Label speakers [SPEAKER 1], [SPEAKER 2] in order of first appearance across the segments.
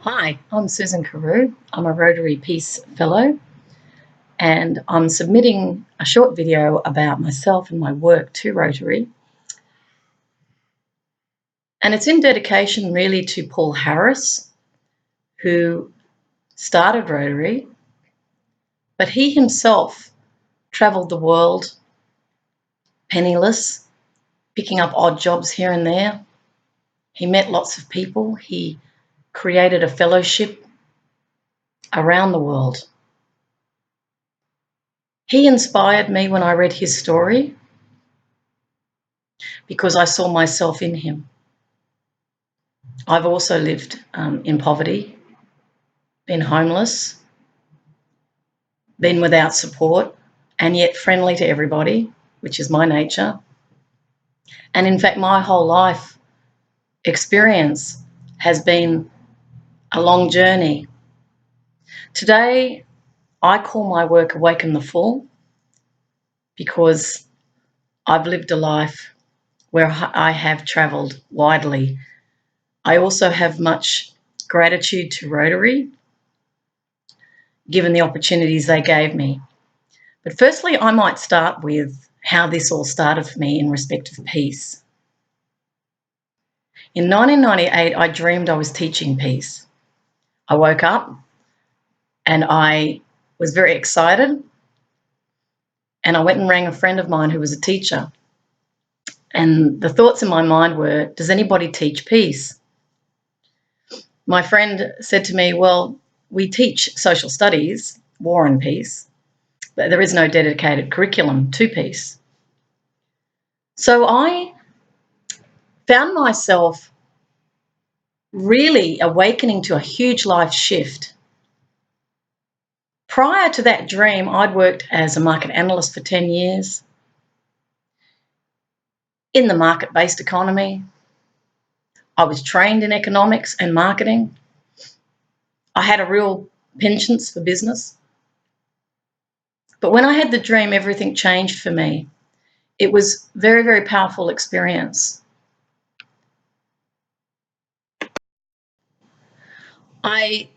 [SPEAKER 1] Hi, I'm Susan Carew. I'm a Rotary Peace Fellow, and I'm submitting a short video about myself and my work to Rotary. And it's in dedication really to Paul Harris, who started Rotary, but he himself travelled the world penniless, picking up odd jobs here and there. He met lots of people. He created a fellowship around the world. He inspired me when I read his story because I saw myself in him. I've also lived in poverty, been homeless, been without support, and yet friendly to everybody, which is my nature. And in fact, my whole life experience has been a long journey. Today, I call my work Awaken the Full because I've lived a life where I have travelled widely. I also have much gratitude to Rotary, given the opportunities they gave me. But firstly, I might start with how this all started for me in respect of peace. In 1998, I dreamed I was teaching peace. I woke up and I was very excited, and I went and rang a friend of mine who was a teacher. And the thoughts in my mind were, does anybody teach peace? My friend said to me, well, we teach social studies, war and peace, but there is no dedicated curriculum to peace. So I found myself really awakening to a huge life shift. Prior to that dream, I'd worked as a market analyst for 10 years in the market-based economy. I was trained in economics and marketing. I had a real penchant for business. But when I had the dream, everything changed for me. It was a very, very powerful experience. I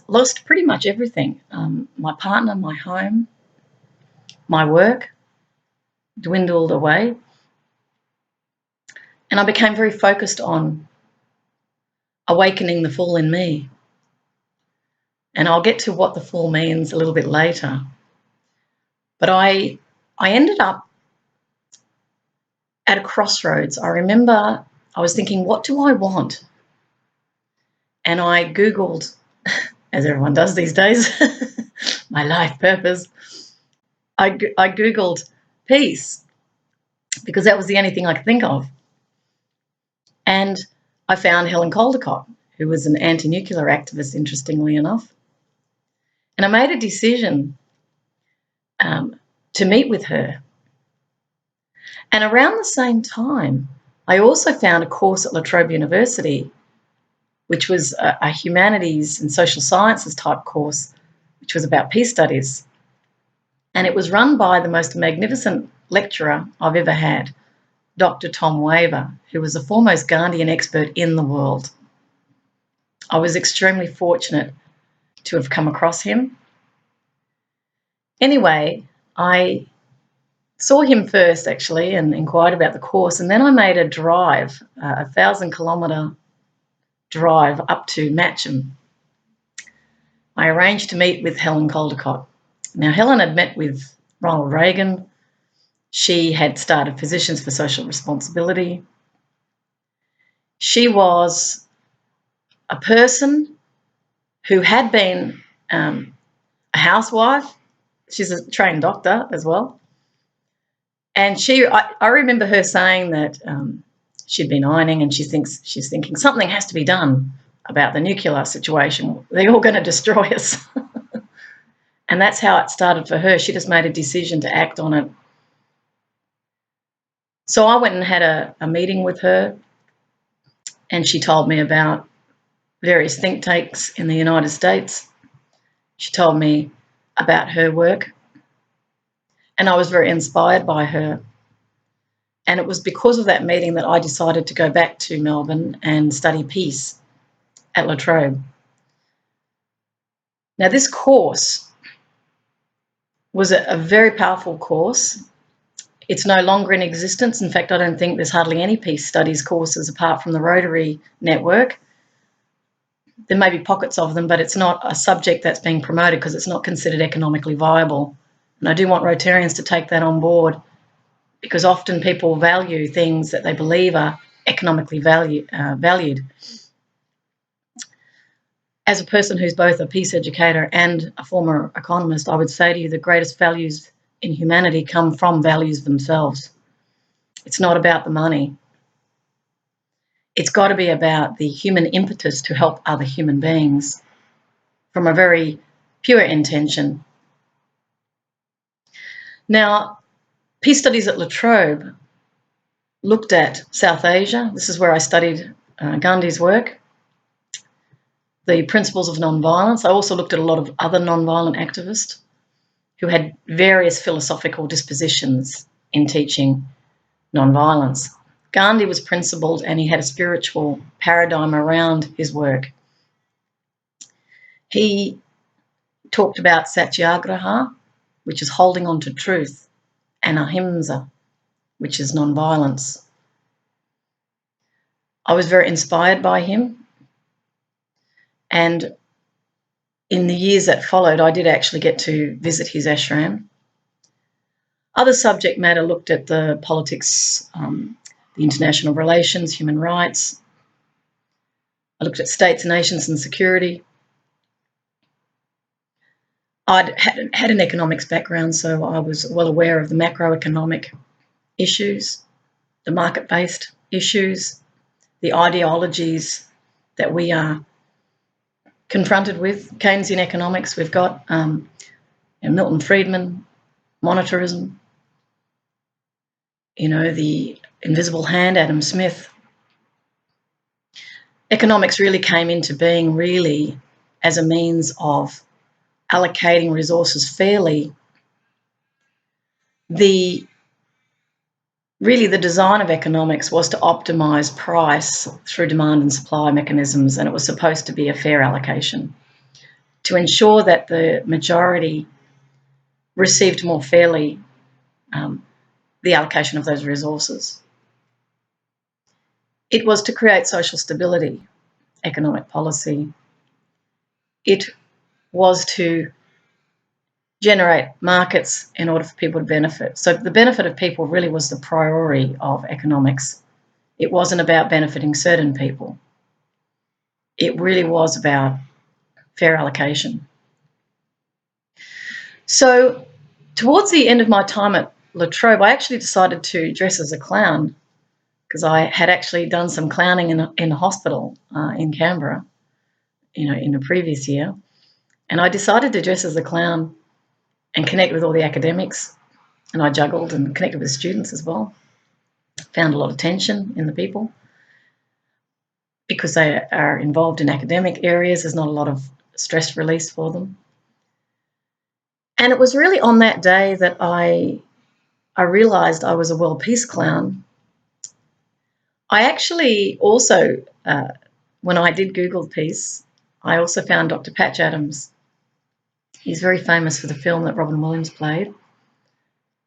[SPEAKER 1] lost pretty much everything. My partner, my home, my work dwindled away. And I became very focused on awakening the full in me. And I'll get to what the full means a little bit later. But I ended up at a crossroads. I remember I was thinking, what do I want? And I Googled, as everyone does these days, my life purpose. I Googled peace because that was the only thing I could think of. And I found Helen Caldicott, who was an anti-nuclear activist, interestingly enough. And I made a decision to meet with her. And around the same time, I also found a course at La Trobe University, which was a humanities and social sciences type course, which was about peace studies. And it was run by the most magnificent lecturer I've ever had, Dr. Tom Waver, who was the foremost Gandhian expert in the world. I was extremely fortunate to have come across him. Anyway, I saw him first actually and inquired about the course, and then I made a drive, a 1,000-kilometre drive up to Matcham. I arranged to meet with Helen Caldicott. Now, Helen had met with Ronald Reagan. She had started Physicians for Social Responsibility. She was a person who had been a housewife. She's a trained doctor as well. And I remember her saying that she'd been ironing and she's thinking something has to be done about the nuclear situation. They're all going to destroy us. And that's how it started for her. She just made a decision to act on it. So I went and had a meeting with her, and she told me about various think tanks in the United States. She told me about her work, and I was very inspired by her. And it was because of that meeting that I decided to go back to Melbourne and study peace at La Trobe. Now, this course was a very powerful course. It's no longer in existence. In fact, I don't think there's hardly any peace studies courses apart from the Rotary network. There may be pockets of them, but it's not a subject that's being promoted because it's not considered economically viable. And I do want Rotarians to take that on board, because often people value things that they believe are economically valued. As a person who's both a peace educator and a former economist, I would say to you the greatest values in humanity come from values themselves. It's not about the money. It's got to be about the human impetus to help other human beings from a very pure intention. Now, peace studies at La Trobe looked at South Asia. This is where I studied Gandhi's work, the principles of nonviolence. I also looked at a lot of other nonviolent activists who had various philosophical dispositions in teaching nonviolence. Gandhi was principled and he had a spiritual paradigm around his work. He talked about satyagraha, which is holding on to truth, and ahimsa, which is nonviolence. I was very inspired by him, and in the years that followed, I did actually get to visit his ashram. Other subject matter looked at the politics, the international relations, human rights. I looked at states, nations, and security. I'd had an economics background, so I was well aware of the macroeconomic issues, the market-based issues, the ideologies that we are confronted with. Keynesian economics, we've got Milton Friedman, monetarism, the invisible hand, Adam Smith. Economics really came into being really as a means of allocating resources fairly. The design of economics was to optimise price through demand and supply mechanisms, and it was supposed to be a fair allocation to ensure that the majority received more fairly the allocation of those resources. It was to create social stability, economic policy. It was to generate markets in order for people to benefit. So the benefit of people really was the priority of economics. It wasn't about benefiting certain people. It really was about fair allocation. So towards the end of my time at La Trobe, I actually decided to dress as a clown, because I had actually done some clowning in a hospital in Canberra, in the previous year. And I decided to dress as a clown and connect with all the academics. And I juggled and connected with students as well. Found a lot of tension in the people because they are involved in academic areas. There's not a lot of stress release for them. And it was really on that day that I realised I was a world peace clown. I actually also, when I did Google peace, I also found Dr. Patch Adams. He's very famous for the film that Robin Williams played.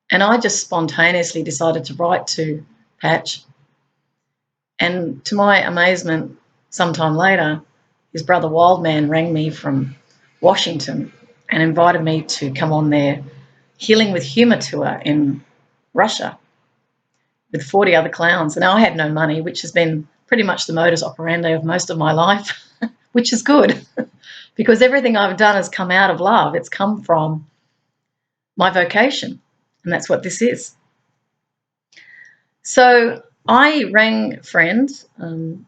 [SPEAKER 1] And I just spontaneously decided to write to Patch. And to my amazement, sometime later, his brother Wildman rang me from Washington and invited me to come on their Healing with Humour tour in Russia with 40 other clowns. And I had no money, which has been pretty much the modus operandi of most of my life, which is good. Because everything I've done has come out of love. It's come from my vocation, and that's what this is. So I rang friends and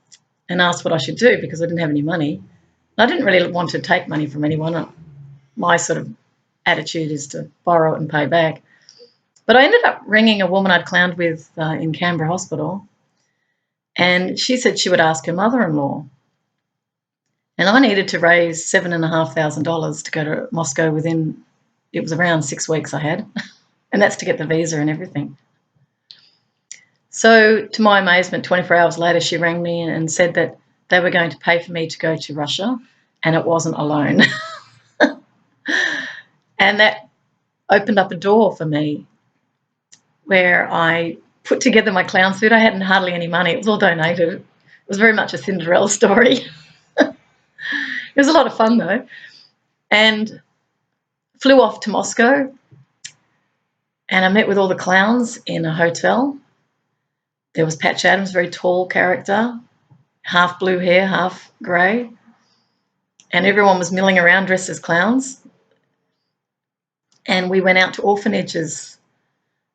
[SPEAKER 1] asked what I should do because I didn't have any money. I didn't really want to take money from anyone. My sort of attitude is to borrow it and pay back. But I ended up ringing a woman I'd clowned with in Canberra Hospital, and she said she would ask her mother-in-law. And I needed to raise $7,500 to go to Moscow it was around 6 weeks I had, and that's to get the visa and everything. So to my amazement, 24 hours later, she rang me and said that they were going to pay for me to go to Russia, and it wasn't a loan. And that opened up a door for me where I put together my clown suit. I hadn't hardly any money. It was all donated. It was very much a Cinderella story. It was a lot of fun, though. And flew off to Moscow, and I met with all the clowns in a hotel. There was Patch Adams, very tall character, half blue hair, half grey. And everyone was milling around dressed as clowns. And we went out to orphanages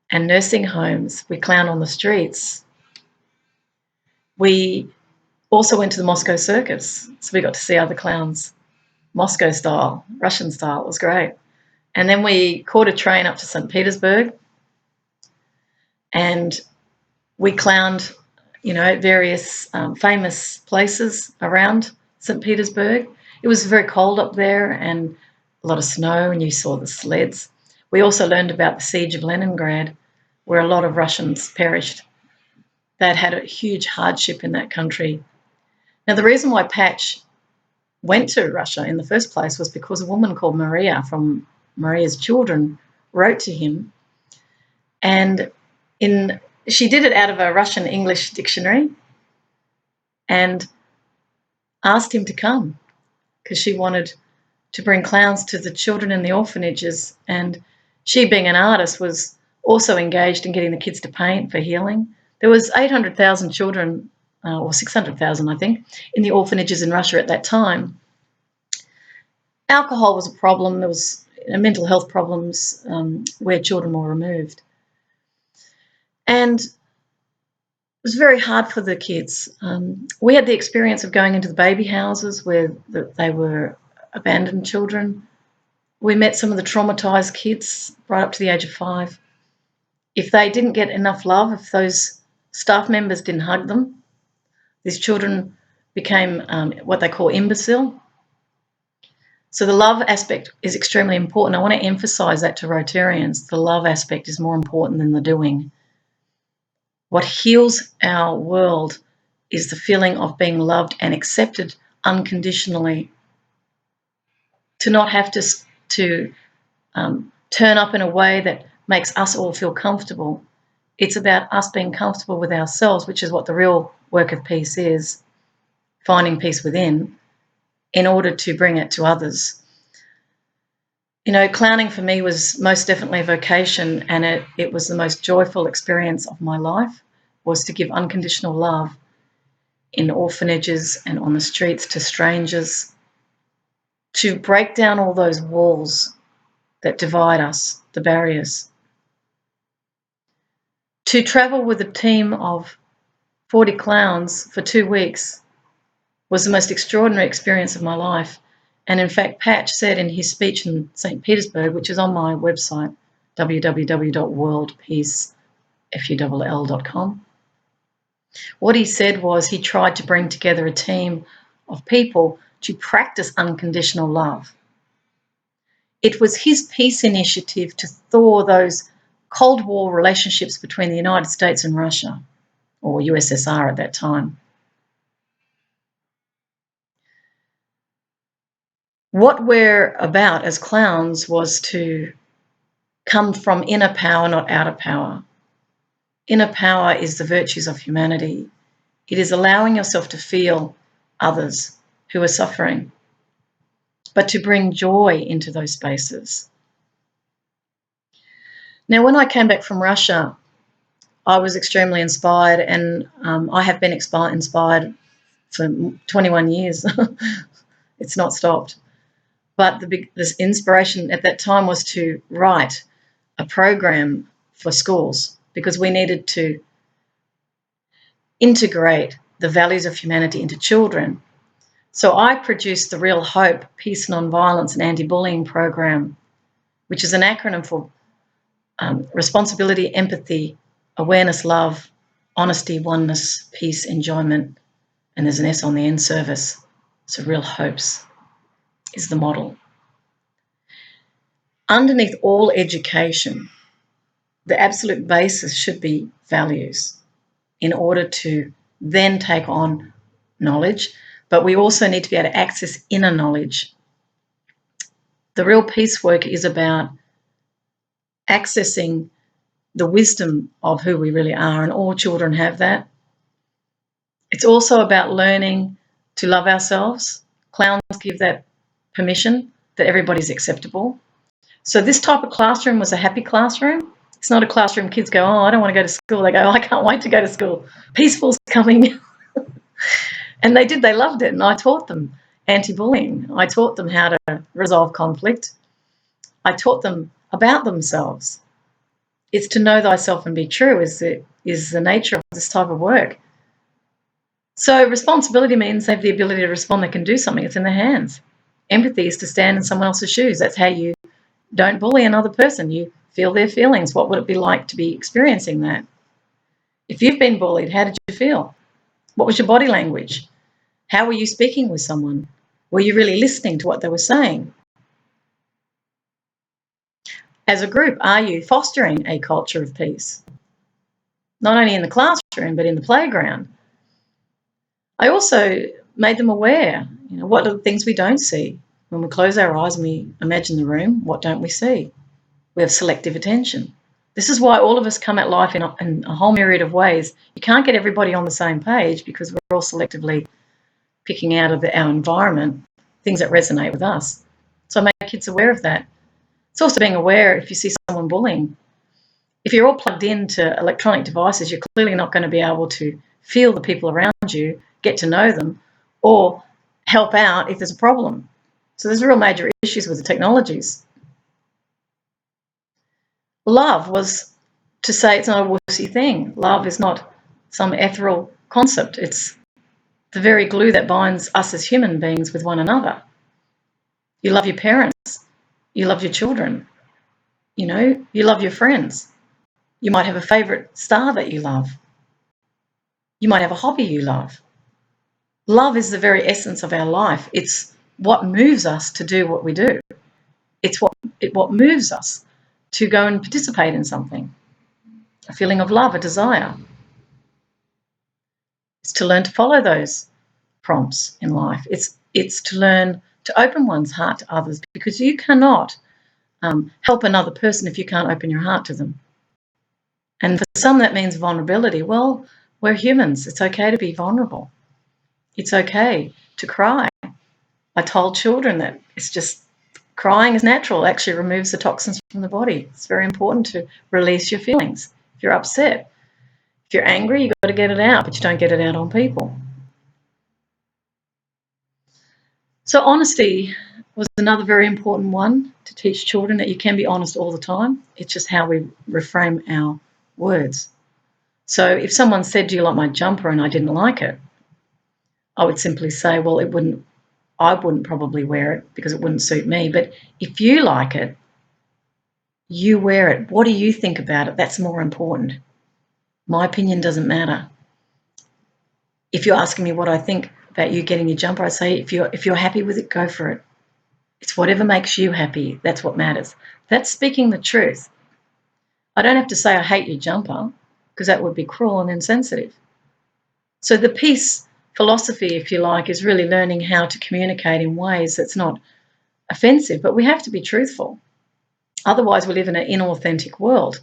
[SPEAKER 1] and nursing homes. We clowned on the streets. We also went to the Moscow circus, so we got to see other clowns, Moscow style, Russian style. It was great. And then we caught a train up to St. Petersburg, and we clowned, at various famous places around St. Petersburg. It was very cold up there and a lot of snow, and you saw the sleds. We also learned about the siege of Leningrad, where a lot of Russians perished. They'd had a huge hardship in that country. Now, the reason why Patch went to Russia in the first place was because a woman called Maria from Maria's Children wrote to him, and she did it out of a Russian-English dictionary and asked him to come because she wanted to bring clowns to the children in the orphanages, and she, being an artist, was also engaged in getting the kids to paint for healing. There was 800,000 children, or 600,000, I think, in the orphanages in Russia at that time. Alcohol was a problem. There was mental health problems where children were removed. And it was very hard for the kids. We had the experience of going into the baby houses where they were abandoned children. We met some of the traumatised kids right up to the age of 5. If they didn't get enough love, if those staff members didn't hug them, these children became what they call imbecile. So the love aspect is extremely important. I want to emphasise that to Rotarians. The love aspect is more important than the doing. What heals our world is the feeling of being loved and accepted unconditionally. To not have to turn up in a way that makes us all feel comfortable. It's about us being comfortable with ourselves, which is what the real work of peace is, finding peace within in order to bring it to others. Clowning for me was most definitely a vocation, and it was the most joyful experience of my life, was to give unconditional love in orphanages and on the streets to strangers, to break down all those walls that divide us, the barriers. To travel with a team of 40 clowns for 2 weeks was the most extraordinary experience of my life. And in fact, Patch said in his speech in St. Petersburg, which is on my website, www.worldpeace.com, what he said was he tried to bring together a team of people to practice unconditional love. It was his peace initiative to thaw those Cold War relationships between the United States and Russia, or USSR at that time. What we're about as clowns was to come from inner power, not outer power. Inner power is the virtues of humanity. It is allowing yourself to feel others who are suffering, but to bring joy into those spaces. Now, when I came back from Russia, I was extremely inspired, and I have been inspired for 21 years. It's not stopped. But this inspiration at that time was to write a program for schools, because we needed to integrate the values of humanity into children. So I produced the Real Hope, Peace, Nonviolence and Anti-Bullying program, which is an acronym for responsibility, empathy, awareness, love, honesty, oneness, peace, enjoyment, and there's an S on the end, service. So Real Hopes is the model. Underneath all education, the absolute basis should be values in order to then take on knowledge, but we also need to be able to access inner knowledge. The real peace work is about accessing the wisdom of who we really are, and all children have that. It's also about learning to love ourselves. Clowns give that permission that everybody's acceptable. So this type of classroom was a happy classroom. It's not a classroom kids go, oh, I don't want to go to school. They go, oh, I can't wait to go to school. Peaceful's coming. And they did. They loved it. And I taught them anti-bullying. I taught them how to resolve conflict. I taught them about themselves. It's to know thyself and be true is the nature of this type of work. So responsibility means they have the ability to respond. They can do something. It's in their hands. Empathy is to stand in someone else's shoes. That's how you don't bully another person. You feel their feelings. What would it be like to be experiencing that? If you've been bullied, how did you feel? What was your body language? How were you speaking with someone? Were you really listening to what they were saying? As a group, are you fostering a culture of peace? Not only in the classroom, but in the playground. I also made them aware, what are the things we don't see? When we close our eyes and we imagine the room, what don't we see? We have selective attention. This is why all of us come at life in a whole myriad of ways. You can't get everybody on the same page because we're all selectively picking out of our environment things that resonate with us. So I make kids aware of that. It's also being aware if you see someone bullying. If you're all plugged into electronic devices, you're clearly not going to be able to feel the people around you, get to know them, or help out if there's a problem. So there's real major issues with the technologies. Love was to say it's not a wussy thing. Love is not some ethereal concept. It's the very glue that binds us as human beings with one another. You love your parents. You love your children. You love your friends. You might have a favourite star that you love. You might have a hobby you love. Love is the very essence of our life. It's what moves us to do what we do. It's what moves us to go and participate in something. A feeling of love, a desire. It's to learn to follow those prompts in life. It's to learn to open one's heart to others, because you cannot help another person if you can't open your heart to them. And for some that means vulnerability. Well, we're humans. It's okay to be vulnerable. It's okay to cry. I told children that it's just crying is natural. It actually removes the toxins from the body. It's very important to release your feelings. If you're upset, if you're angry, you've got to get it out, but you don't get it out on people. So honesty was another very important one to teach children, that you can be honest all the time. It's just how we reframe our words. So if someone said, do you like my jumper, and I didn't like it, I would simply say, well, I wouldn't probably wear it because it wouldn't suit me. But if you like it, you wear it. What do you think about it? That's more important. My opinion doesn't matter. If you're asking me what I think about you getting your jumper, I say, if you're happy with it, go for it. It's whatever makes you happy. That's what matters. That's speaking the truth. I don't have to say I hate your jumper, because that would be cruel and insensitive. So the peace philosophy, if you like, is really learning how to communicate in ways that's not offensive, but we have to be truthful. Otherwise, we live in an inauthentic world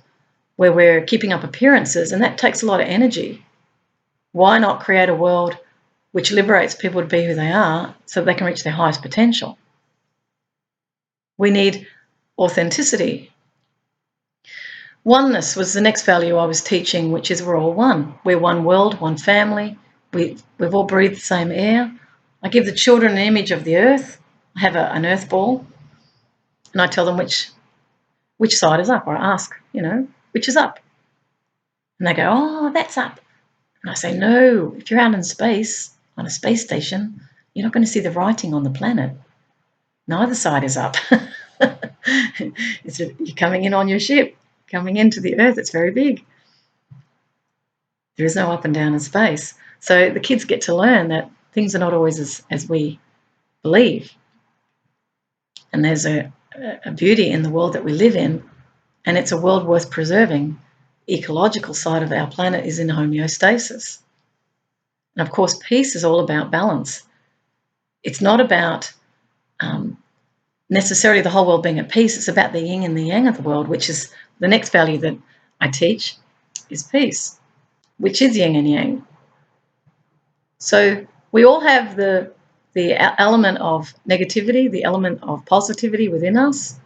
[SPEAKER 1] where we're keeping up appearances, and that takes a lot of energy. Why not create a world which liberates people to be who they are so that they can reach their highest potential? We need authenticity. Oneness was the next value I was teaching, which is we're all one. We're one world, one family. We've all breathed the same air. I give the children an image of the earth. I have an earth ball, and I tell them which side is up, or I ask, which is up? And they go, oh, that's up. And I say, no, if you're out in space, on a space station, you're not going to see the writing on the planet. Neither side is up. You're coming in on your ship, coming into the earth. It's very big. There is no up and down in space. So the kids get to learn that things are not always as we believe. And there's a beauty in the world that we live in, and it's a world worth preserving. The ecological side of our planet is in homeostasis. And of course, peace is all about balance. It's not about necessarily the whole world being at peace. It's about the yin and the yang of the world, which is the next value that I teach, is peace, which is yin and yang. So we all have the element of negativity, the element of positivity within us.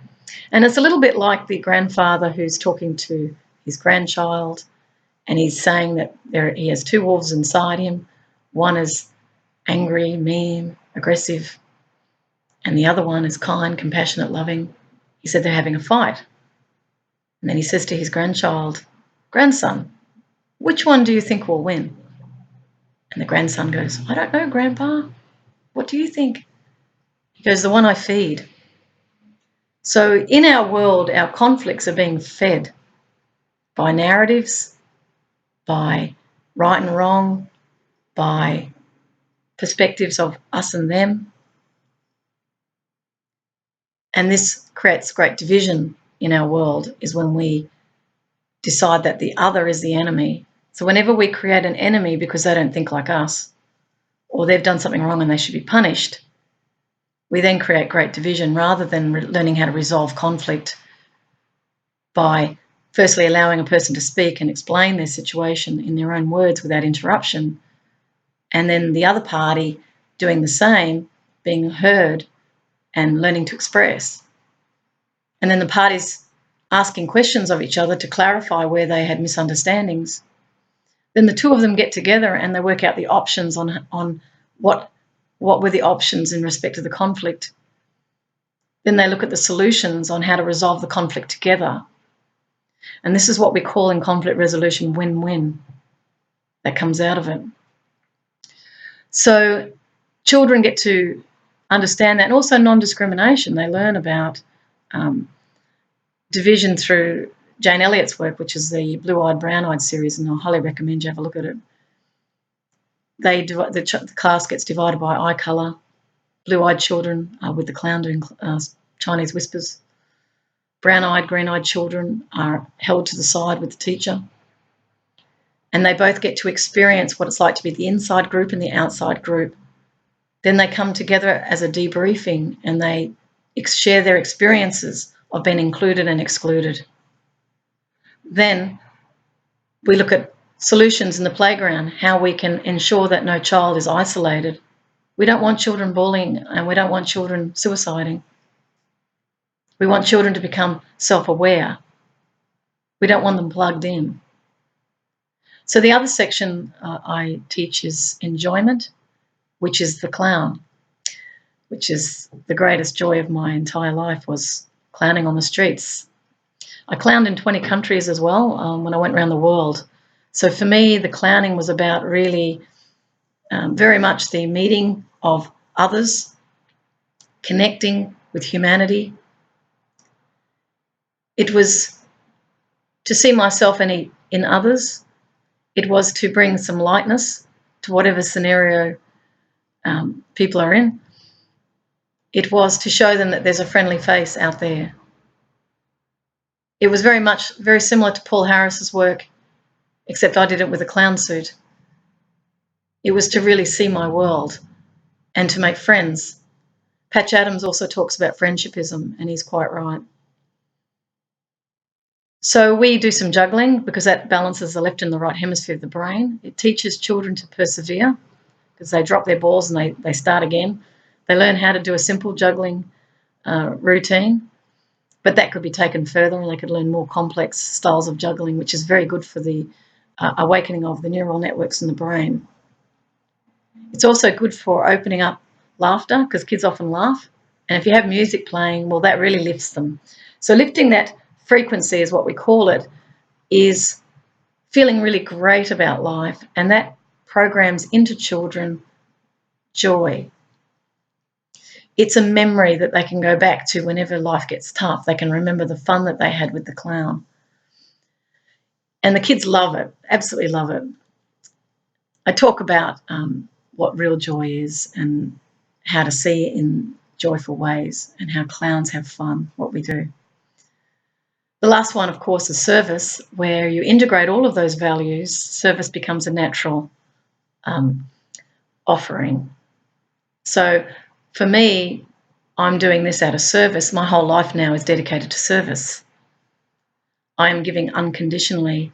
[SPEAKER 1] And it's a little bit like the grandfather who's talking to his grandchild, and he's saying that he has two wolves inside him. One is angry, mean, aggressive, and the other one is kind, compassionate, loving. He said they're having a fight. And then he says to his grandchild, "Grandson, which one do you think will win?" And the grandson goes, "I don't know, Grandpa. What do you think?" He goes, "The one I feed." So in our world, our conflicts are being fed by narratives, by right and wrong, by perspectives of us and them. And this creates great division in our world, is when we decide that the other is the enemy. So whenever we create an enemy because they don't think like us, or they've done something wrong and they should be punished, we then create great division rather than learning how to resolve conflict by firstly allowing a person to speak and explain their situation in their own words without interruption, and then the other party doing the same, being heard and learning to express. And then the parties asking questions of each other to clarify where they had misunderstandings. Then the two of them get together and they work out the options on what were the options in respect to the conflict. Then they look at the solutions on how to resolve the conflict together. And this is what we call in conflict resolution win-win that comes out of it. So children get to understand that, and also non-discrimination. They learn about division through Jane Elliott's work, which is the Blue-Eyed, Brown-Eyed series, and I highly recommend you have a look at it. The class gets divided by eye colour. Blue-eyed children are with the clown doing Chinese whispers. Brown-eyed, green-eyed children are held to the side with the teacher. And they both get to experience what it's like to be the inside group and the outside group. Then they come together as a debriefing and they share their experiences of being included and excluded. Then we look at solutions in the playground, how we can ensure that no child is isolated. We don't want children bullying and we don't want children suiciding. We want children to become self-aware. We don't want them plugged in. So the other section I teach is enjoyment, which is the clown, which is the greatest joy of my entire life, was clowning on the streets. I clowned in 20 countries as well when I went around the world. So for me, the clowning was about really very much the meeting of others, connecting with humanity. It was to see myself in others. It was to bring some lightness to whatever scenario people are in. It was to show them that there's a friendly face out there. It was very similar to Paul Harris's work, except I did it with a clown suit. It was to really see my world and to make friends. Patch Adams also talks about friendshipism, and he's quite right. So we do some juggling because that balances the left and the right hemisphere of the brain. It teaches children to persevere because they drop their balls and they start again. They learn how to do a simple juggling routine, but that could be taken further and they could learn more complex styles of juggling, which is very good for the awakening of the neural networks in the brain. It's also good for opening up laughter because kids often laugh. And if you have music playing, well, that really lifts them. So lifting that frequency is what we call it, is feeling really great about life, and that programs into children joy. It's a memory that they can go back to whenever life gets tough. They can remember the fun that they had with the clown. And the kids love it, absolutely love it. I talk about what real joy is and how to see it in joyful ways and how clowns have fun, what we do. The last one, of course, is service, where you integrate all of those values. Service becomes a natural offering. So for me, I'm doing this out of service. My whole life now is dedicated to service. I am giving unconditionally.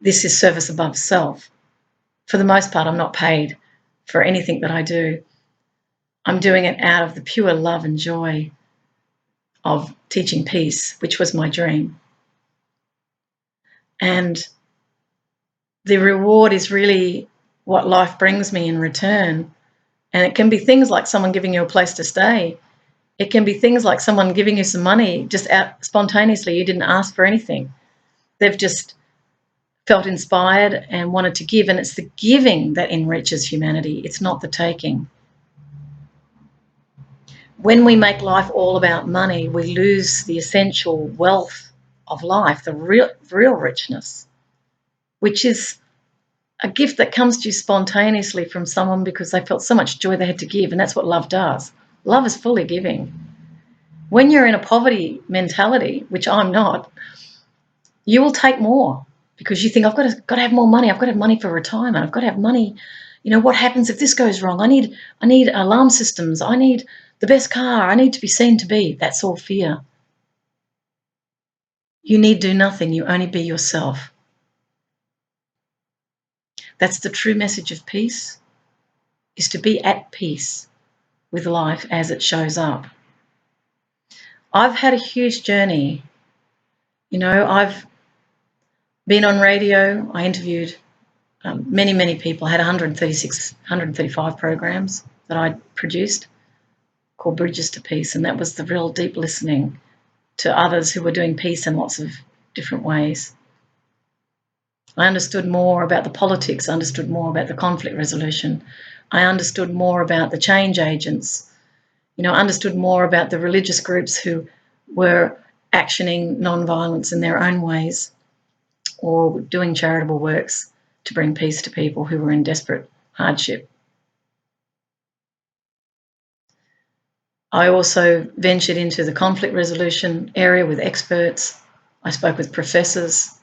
[SPEAKER 1] This is service above self. For the most part, I'm not paid for anything that I do. I'm doing it out of the pure love and joy of teaching peace, which was my dream. And the reward is really what life brings me in return. And it can be things like someone giving you a place to stay. It can be things like someone giving you some money just out spontaneously. You didn't ask for anything. They've just felt inspired and wanted to give. And it's the giving that enriches humanity. It's not the taking. When we make life all about money, we lose the essential wealth of life, the real richness, which is a gift that comes to you spontaneously from someone because they felt so much joy they had to give. And that's what love does. Love is fully giving. When you're in a poverty mentality, which I'm not, you will take more because you think, I've got to have more money. I've got to have money for retirement. I've got to have money. You know, what happens if this goes wrong? I need alarm systems. I need the best car. I need to be seen to be. That's all fear. You need do nothing. You only be yourself. That's the true message of peace, is to be at peace with life as it shows up. I've had a huge journey. You know, I've been on radio. I interviewed many people. I had 135 programs that I produced called Bridges to Peace, and that was the real deep listening to others who were doing peace in lots of different ways. I understood more about the politics, I understood more about the conflict resolution. I understood more about the change agents. You know, I understood more about the religious groups who were actioning non-violence in their own ways or doing charitable works to bring peace to people who were in desperate hardship. I also ventured into the conflict resolution area with experts. I spoke with professors,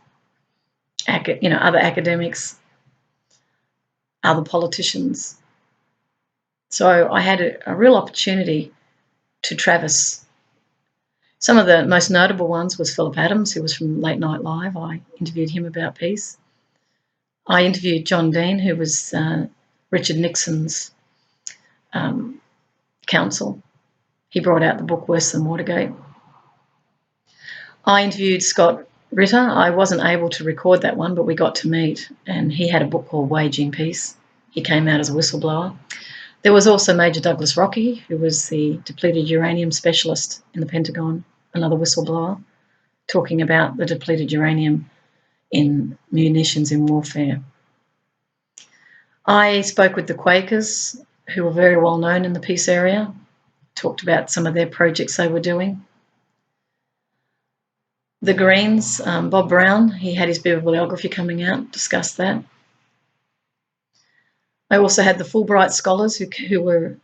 [SPEAKER 1] other academics, other politicians. So I had a real opportunity to traverse. Some of the most notable ones was Philip Adams, who was from Late Night Live. I interviewed him about peace. I interviewed John Dean, who was Richard Nixon's counsel. He brought out the book Worse Than Watergate. I interviewed Scott Ritter. I wasn't able to record that one, but we got to meet, and he had a book called Waging Peace. He came out as a whistleblower. There was also Major Douglas Rockey, who was the depleted uranium specialist in the Pentagon, another whistleblower, talking about the depleted uranium in munitions in warfare. I spoke with the Quakers, who were very well known in the peace area, talked about some of their projects they were doing. The Greens, Bob Brown, he had his bibliography coming out, discussed that. I also had the Fulbright scholars who were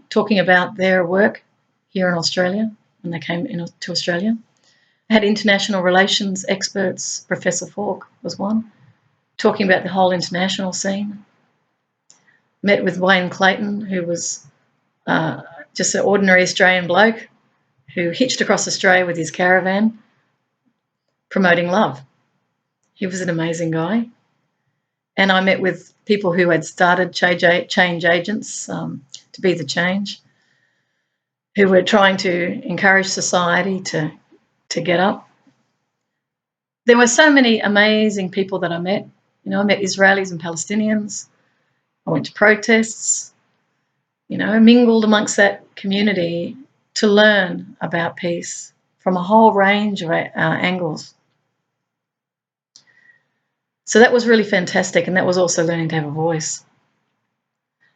[SPEAKER 1] talking about their work here in Australia when they came to Australia. I had international relations experts, Professor Falk was one, talking about the whole international scene. Met with Wayne Clayton, who was just an ordinary Australian bloke who hitched across Australia with his caravan promoting love. He was an amazing guy. And I met with people who had started change agents to be the change, who were trying to encourage society to get up. There were so many amazing people that I met. You know, I met Israelis and Palestinians. I went to protests, you know, mingled amongst that community to learn about peace from a whole range of angles. So that was really fantastic, and that was also learning to have a voice.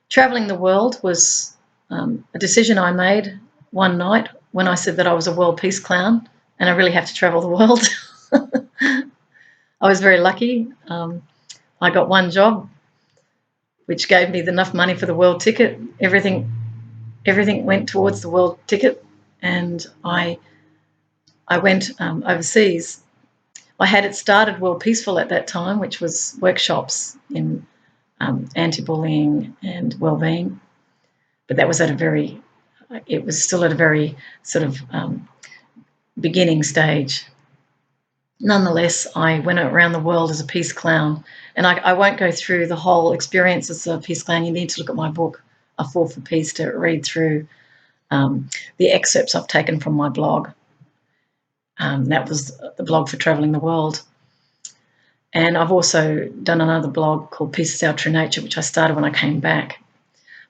[SPEAKER 1] Travelling the world was a decision I made one night when I said that I was a world peace clown and I really have to travel the world. I was very lucky. I got one job which gave me enough money for the world ticket. Everything went towards the world ticket, and I went overseas. I had it started World Peaceful at that time, which was workshops in anti-bullying and well-being, but that was at a very it was still at a very sort of beginning stage. Nonetheless, I went around the world as a peace clown, and I won't go through the whole experience as a peace clown. You need to look at my book, A Fall for Peace, to read through the excerpts I've taken from my blog. That was the blog for traveling the world. And I've also done another blog called Peace is Our True Nature, which I started when I came back.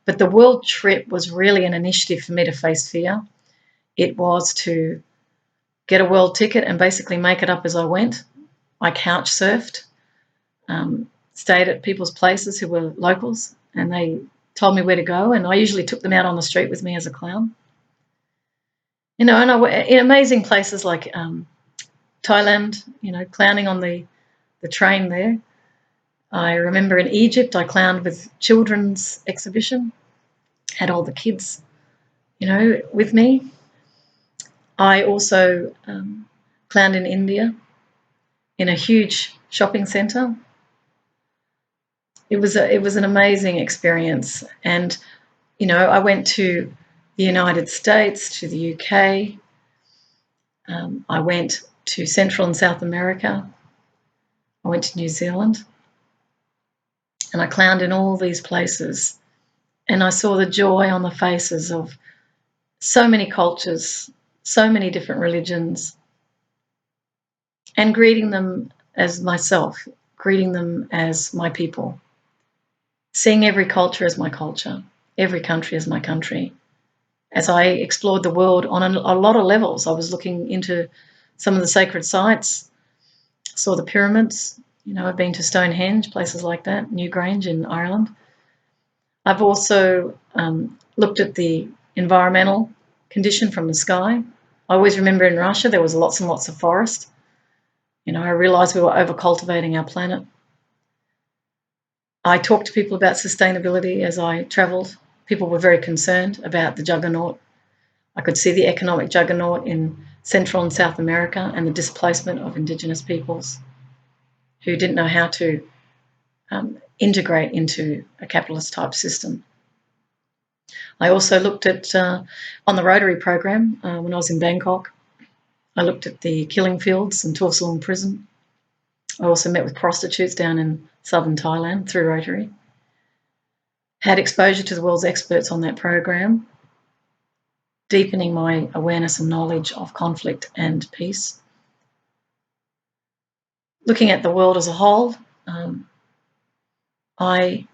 [SPEAKER 1] But the world trip was really an initiative for me to face fear. It was to get a world ticket and basically make it up as I went. I couch surfed, stayed at people's places who were locals, and they told me where to go, and I usually took them out on the street with me as a clown. And in amazing places like Thailand, clowning on the train there. I remember in Egypt, I clowned with children's exhibition, had all the kids, with me. I also clowned in India in a huge shopping centre. It was an amazing experience, and I went to the United States, to the UK. I went to Central and South America. I went to New Zealand, and I clowned in all these places, and I saw the joy on the faces of so many cultures, so many different religions, and greeting them as myself, greeting them as my people, seeing every culture as my culture, every country as my country. As I explored the world on a lot of levels, I was looking into some of the sacred sites, saw the pyramids. I've been to Stonehenge, places like that, Newgrange in Ireland. I've also looked at the environmental condition from the sky. I always remember in Russia there was lots and lots of forest. I realised we were over-cultivating our planet. I talked to people about sustainability as I travelled. People were very concerned about the juggernaut. I could see the economic juggernaut in Central and South America and the displacement of Indigenous peoples who didn't know how to integrate into a capitalist type system. I also looked at, on the Rotary program, when I was in Bangkok, I looked at the killing fields in Tuasalong prison. I also met with prostitutes down in southern Thailand through Rotary. Had exposure to the world's experts on that program, deepening my awareness and knowledge of conflict and peace. Looking at the world as a whole, I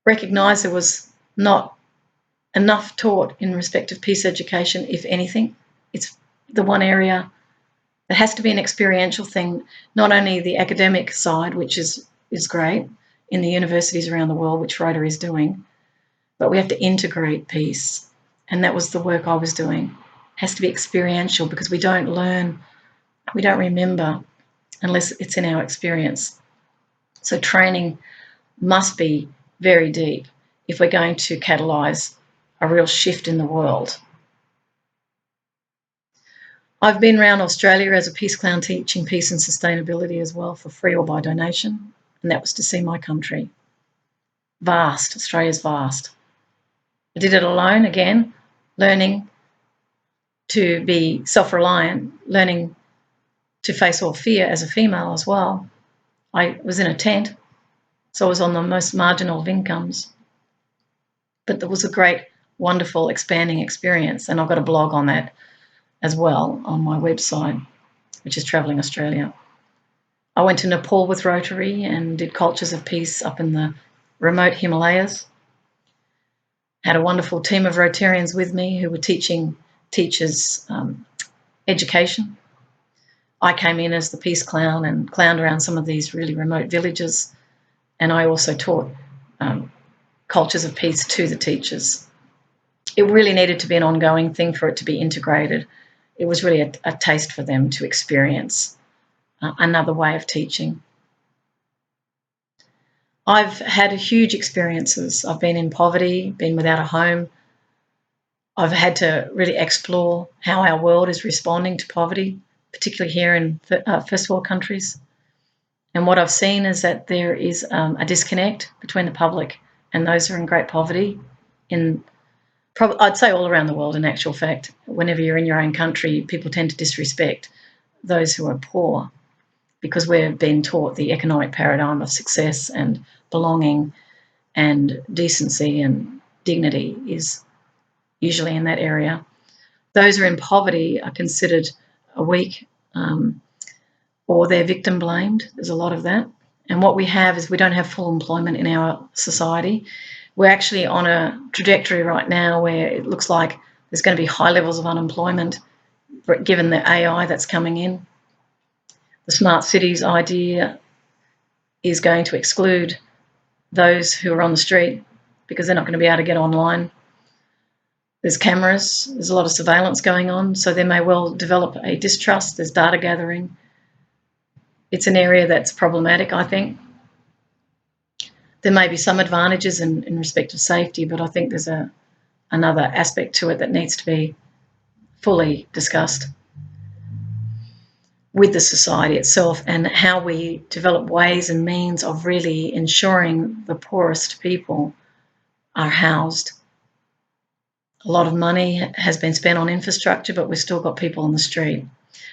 [SPEAKER 1] recognised there was not enough taught in respect of peace education, if anything. It's the one area that has to be an experiential thing, not only the academic side, which is great in the universities around the world, which Rotary is doing, but we have to integrate peace. And that was the work I was doing. It has to be experiential because we don't learn, we don't remember unless it's in our experience. So training must be very deep if we're going to catalyse a real shift in the world. I've been around Australia as a peace clown teaching peace and sustainability as well, for free or by donation, and that was to see my country. Vast, Australia's vast. I did it alone again, learning to be self-reliant, learning to face all fear as a female as well. I was in a tent, so I was on the most marginal of incomes. But there was a great, wonderful, expanding experience, and I've got a blog on that as well on my website, which is Travelling Australia. I went to Nepal with Rotary and did Cultures of Peace up in the remote Himalayas. Had a wonderful team of Rotarians with me who were teaching teachers education. I came in as the peace clown and clowned around some of these really remote villages, and I also taught Cultures of Peace to the teachers. It really needed to be an ongoing thing for it to be integrated. It was really a taste for them to experience another way of teaching. I've had huge experiences. I've been in poverty, been without a home. I've had to really explore how our world is responding to poverty, particularly here in first world countries. And what I've seen is that there is a disconnect between the public and those who are in great poverty in I'd say all around the world, in actual fact. Whenever you're in your own country, people tend to disrespect those who are poor because we're being taught the economic paradigm of success and belonging and decency and dignity is usually in that area. Those who are in poverty are considered weak, or they're victim blamed. There's a lot of that. And what we have is we don't have full employment in our society. We're actually on a trajectory right now where it looks like there's going to be high levels of unemployment given the AI that's coming in. The smart cities idea is going to exclude those who are on the street because they're not going to be able to get online. There's cameras, there's a lot of surveillance going on, so there may well develop a distrust. There's data gathering. It's an area that's problematic, I think. There may be some advantages in respect of safety, but I think there's another aspect to it that needs to be fully discussed with the society itself and how we develop ways and means of really ensuring the poorest people are housed. A lot of money has been spent on infrastructure, but we've still got people on the street.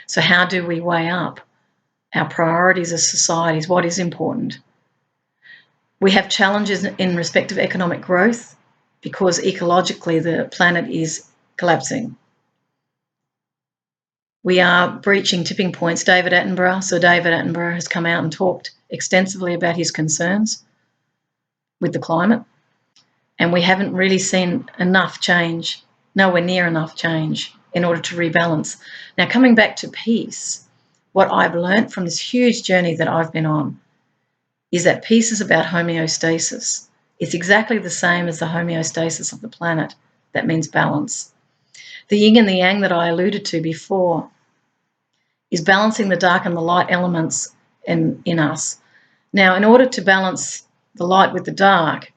[SPEAKER 1] So how do we weigh up our priorities as societies? What is important? We have challenges in respect of economic growth because ecologically the planet is collapsing. We are breaching tipping points. Sir David Attenborough has come out and talked extensively about his concerns with the climate. And we haven't really seen enough change, nowhere near enough change in order to rebalance. Now, coming back to peace, what I've learned from this huge journey that I've been on is that peace is about homeostasis. It's exactly the same as the homeostasis of the planet. That means balance. The yin and the yang that I alluded to before is balancing the dark and the light elements in us. Now, in order to balance the light with the dark,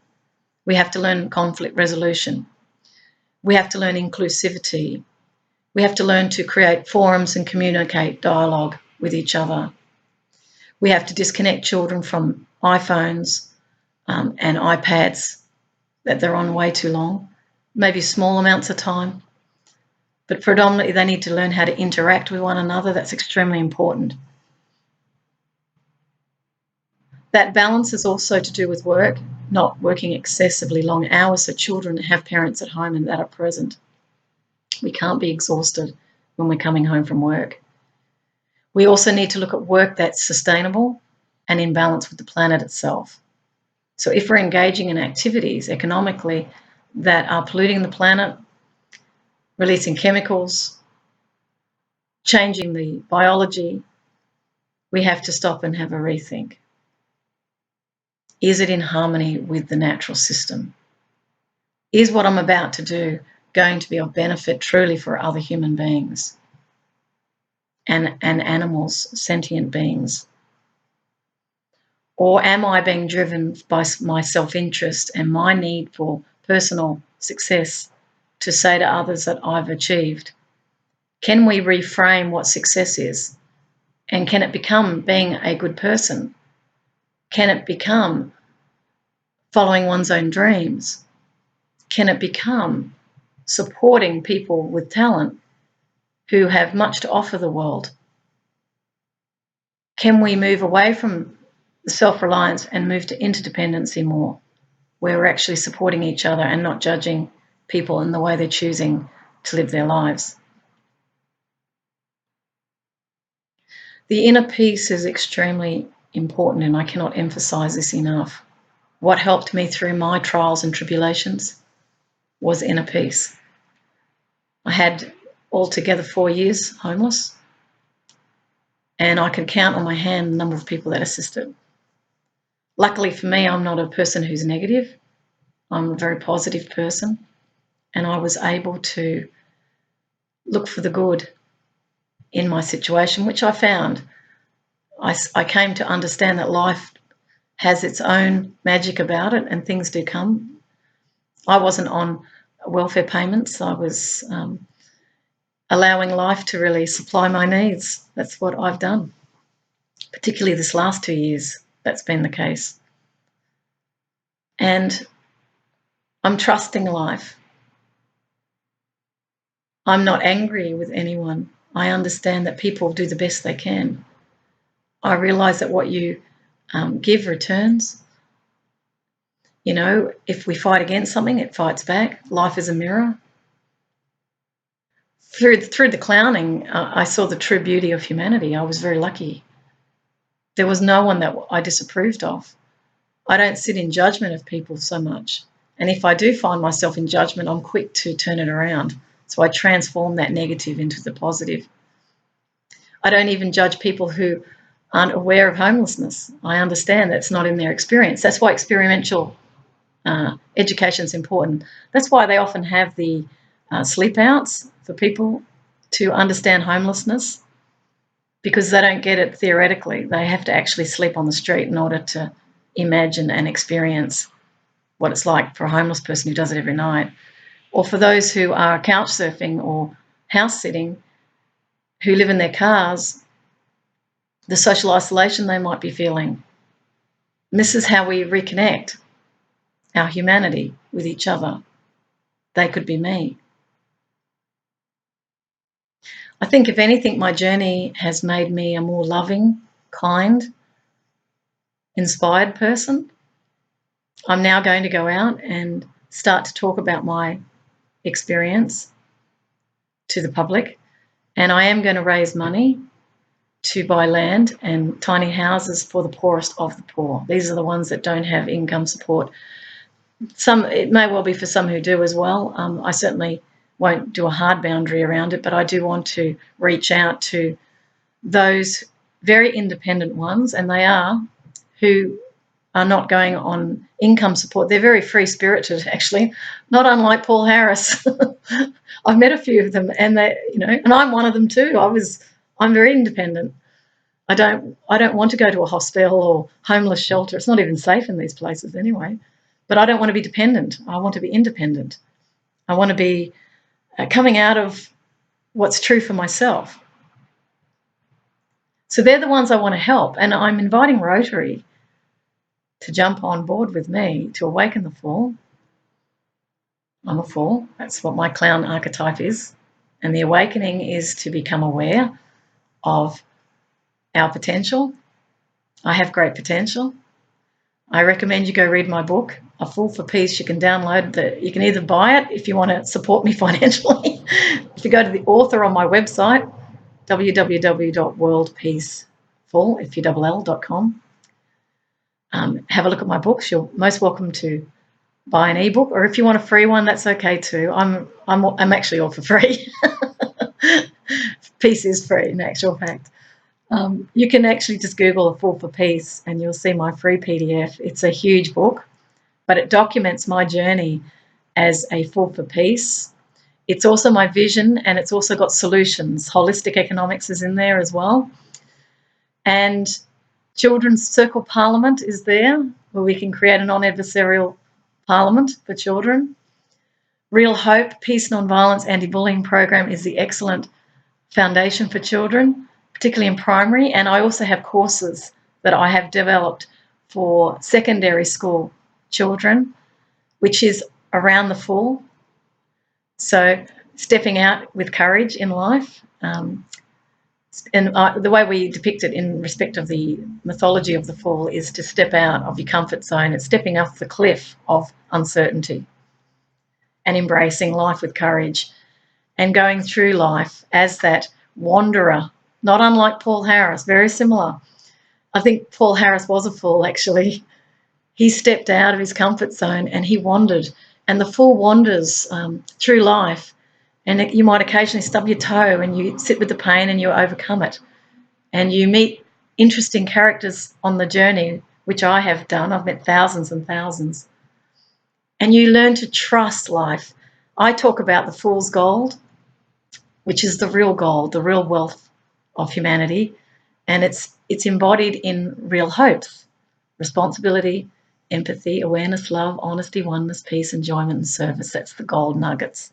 [SPEAKER 1] we have to learn conflict resolution. We have to learn inclusivity. We have to learn to create forums and communicate dialogue with each other. We have to disconnect children from iPhones and iPads that they're on way too long, maybe small amounts of time. But predominantly they need to learn how to interact with one another. That's extremely important. That balance is also to do with work, not working excessively long hours so children have parents at home and that are present. We can't be exhausted when we're coming home from work. We also need to look at work that's sustainable and in balance with the planet itself. So if we're engaging in activities economically that are polluting the planet, releasing chemicals, changing the biology, we have to stop and have a rethink. Is it in harmony with the natural system? Is what I'm about to do going to be of benefit truly for other human beings and animals, sentient beings? Or am I being driven by my self-interest and my need for personal success to say to others that I've achieved? Can we reframe what success is? And can it become being a good person? Can it become following one's own dreams? Can it become supporting people with talent who have much to offer the world? Can we move away from the self-reliance and move to interdependency more, where we're actually supporting each other and not judging people in the way they're choosing to live their lives? The inner peace is extremely important, and I cannot emphasize this enough. What helped me through my trials and tribulations was inner peace. I had altogether 4 years homeless, and I can count on my hand the number of people that assisted. Luckily for me, I'm not a person who's negative. I'm a very positive person, and I was able to look for the good in my situation, which I found. I came to understand that life has its own magic about it and things do come. I wasn't on welfare payments. I was allowing life to really supply my needs. That's what I've done. Particularly this last 2 years, that's been the case. And I'm trusting life. I'm not angry with anyone. I understand that people do the best they can. I realise that what you give returns. You know, if we fight against something, it fights back. Life is a mirror. Through the clowning, I saw the true beauty of humanity. I was very lucky. There was no one that I disapproved of. I don't sit in judgment of people so much. And if I do find myself in judgment, I'm quick to turn it around. So I transform that negative into the positive. I don't even judge people who aren't aware of homelessness. I understand that's not in their experience. That's why experiential education is important. That's why they often have the sleep outs for people to understand homelessness, because they don't get it theoretically. They have to actually sleep on the street in order to imagine and experience what it's like for a homeless person who does it every night. Or for those who are couch surfing or house sitting, who live in their cars, the social isolation they might be feeling. And this is how we reconnect our humanity with each other. They could be me. I think, if anything, my journey has made me a more loving, kind, inspired person. I'm now going to go out and start to talk about my experience to the public, and I am going to raise money to buy land and tiny houses for the poorest of the poor. These are the ones that don't have income support. It may well be for some who do as well. I certainly won't do a hard boundary around it, but I do want to reach out to those very independent ones, and they are, who are not going on income support. They're very free-spirited, actually, not unlike Paul Harris. I've met a few of them, and and I'm one of them too. I'm very independent. I don't want to go to a hospital or homeless shelter. It's not even safe in these places anyway. But I don't want to be dependent. I want to be independent. I want to be coming out of what's true for myself. So they're the ones I want to help. And I'm inviting Rotary to jump on board with me to awaken the fool. I'm a fool. That's what my clown archetype is. And the awakening is to become aware of our potential. I have great potential. I recommend you go read my book, A Fool for Peace. You can download it. You can either buy it if you want to support me financially. If you go to the author on my website, www.worldpeaceful.com, have a look at my books. You're most welcome to buy an ebook, or if you want a free one, that's okay too. I'm actually all for free. Peace is free, in actual fact. You can actually just Google A Fool for Peace and you'll see my free PDF. It's a huge book, but it documents my journey as a fool for peace. It's also my vision, and it's also got solutions. Holistic economics is in there as well. And Children's Circle Parliament is there, where we can create a non-adversarial parliament for children. Real Hope, Peace, Non-Violence, Anti-Bullying program is the excellent foundation for children, particularly in primary. And I also have courses that I have developed for secondary school children, which is around the fool. So stepping out with courage in life. And the way we depict it in respect of the mythology of the fool is to step out of your comfort zone. It's stepping off the cliff of uncertainty and embracing life with courage and going through life as that wanderer, not unlike Paul Harris, very similar. I think Paul Harris was a fool, actually. He stepped out of his comfort zone and he wandered. And the fool wanders through life, and you might occasionally stub your toe and you sit with the pain and you overcome it. And you meet interesting characters on the journey, which I have done. I've met thousands and thousands. And you learn to trust life. I talk about the fool's gold, which is the real gold, the real wealth of humanity. And it's embodied in real hopes: responsibility, empathy, awareness, love, honesty, oneness, peace, enjoyment, and service. That's the gold nuggets.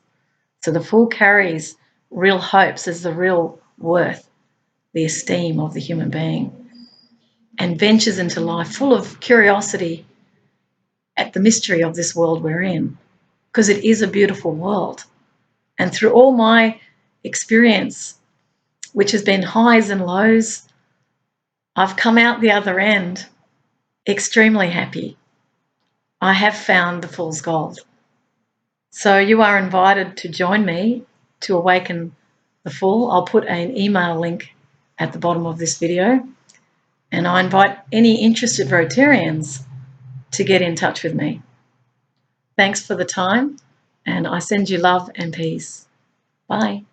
[SPEAKER 1] So the fool carries real hopes as the real worth, the esteem of the human being, and ventures into life full of curiosity at the mystery of this world we're in, because it is a beautiful world. And through all my experience, which has been highs and lows, I've come out the other end extremely happy. I have found the fool's gold. So you are invited to join me to awaken the fool. I'll put an email link at the bottom of this video, and I invite any interested Rotarians to get in touch with me. Thanks for the time, and I send you love and peace. Bye.